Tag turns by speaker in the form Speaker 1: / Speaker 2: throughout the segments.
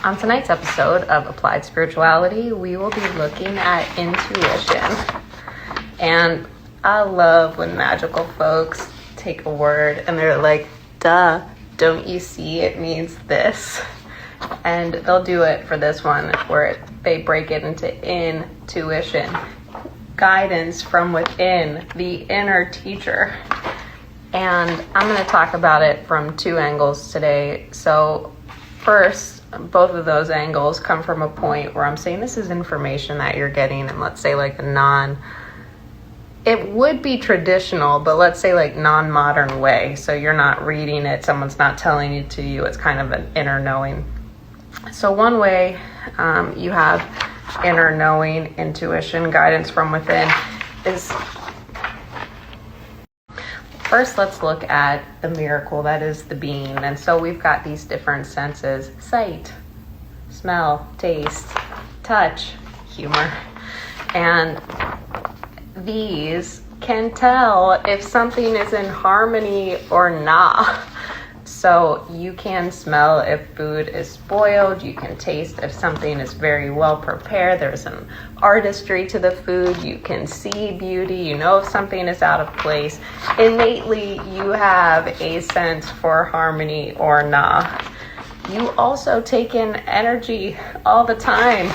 Speaker 1: On tonight's episode of Applied Spirituality, we will be looking at intuition. And I love when magical folks take a word and they're like, duh, don't you see it means this? And they'll do it for this one where they break it into intuition, guidance from within, the inner teacher. And I'm going to talk about it from two angles today. So first, both of those angles come from a point where I'm saying this is information that you're getting in, let's say, like it would be traditional, but let's say like non-modern way. So you're not reading it, someone's not telling it to you, it's kind of an inner knowing. So one way you have inner knowing, intuition, guidance from within is, first let's look at the miracle that is the being. And so we've got these different senses: sight, smell, taste, touch, humor. And these can tell if something is in harmony or not. So you can smell if food is spoiled, you can taste if something is very well prepared, there's an artistry to the food, you can see beauty, you know if something is out of place. Innately, you have a sense for harmony or not. You also take in energy all the time,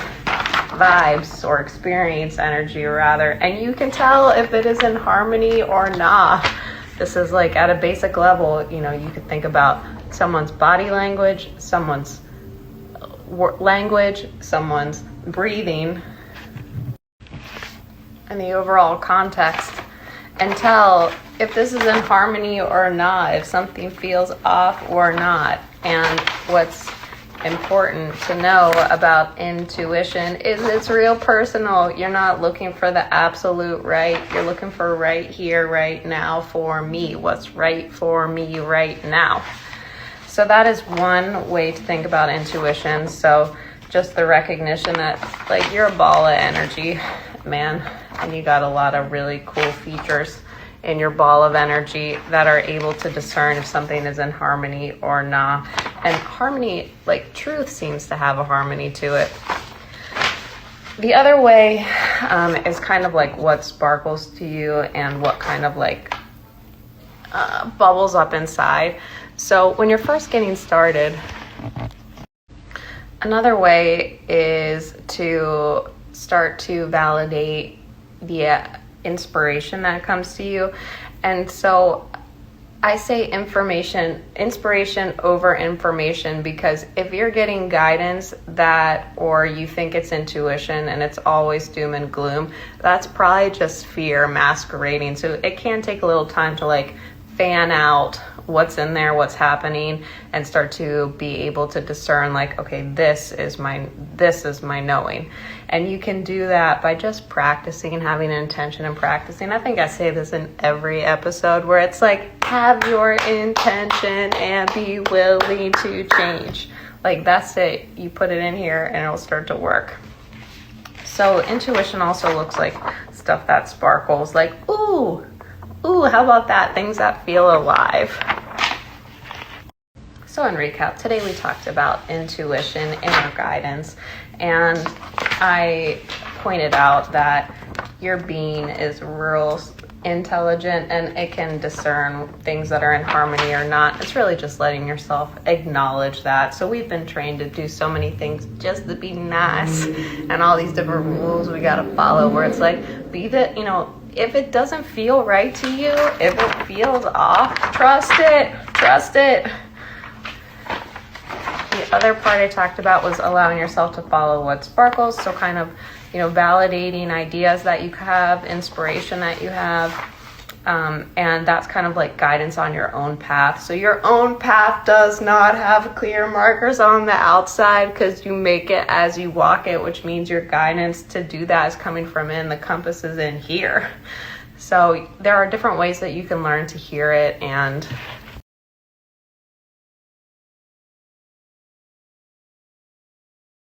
Speaker 1: vibes, or experience energy rather, and you can tell if it is in harmony or not. This is like at a basic level, you could think about someone's body language, someone's language, someone's breathing, and the overall context, and tell if this is in harmony or not, if something feels off or not. And what's important to know about intuition is it's real personal. You're not looking for the absolute right. You're looking for right here, right now for me. What's right for me right now? So that is one way to think about intuition. So just the recognition that like you're a ball of energy, man, and you got a lot of really cool features in your ball of energy that are able to discern if something is in harmony or not. And harmony, like truth, seems to have a harmony to it. The other way is kind of like what sparkles to you and what kind of like bubbles up inside. So when you're first getting started, another way is to start to validate the inspiration that comes to you. And so I say inspiration over information, because if you're getting guidance or you think it's intuition and it's always doom and gloom, that's probably just fear masquerading. So it can take a little time to like fan out what's in there, what's happening, and start to be able to discern like, okay, this is my knowing. And you can do that by just practicing, having an intention and practicing. I think I say this in every episode where it's like, have your intention and be willing to change. Like that's it. You put it in here and it'll start to work. So intuition also looks like stuff that sparkles, like, ooh, how about that? Things that feel alive. So in recap, today we talked about intuition, inner guidance, and I pointed out that your being is real intelligent and it can discern things that are in harmony or not. It's really just letting yourself acknowledge that. So we've been trained to do so many things just to be nice, and all these different rules we gotta follow where it's like, if it doesn't feel right to you, if it feels off, trust it. The other part I talked about was allowing yourself to follow what sparkles. So kind of, validating ideas that you have, inspiration that you have. And that's kind of like guidance on your own path. So your own path does not have clear markers on the outside because you make it as you walk it, which means your guidance to do that is coming from in. The compass is in here. So there are different ways that you can learn to hear it and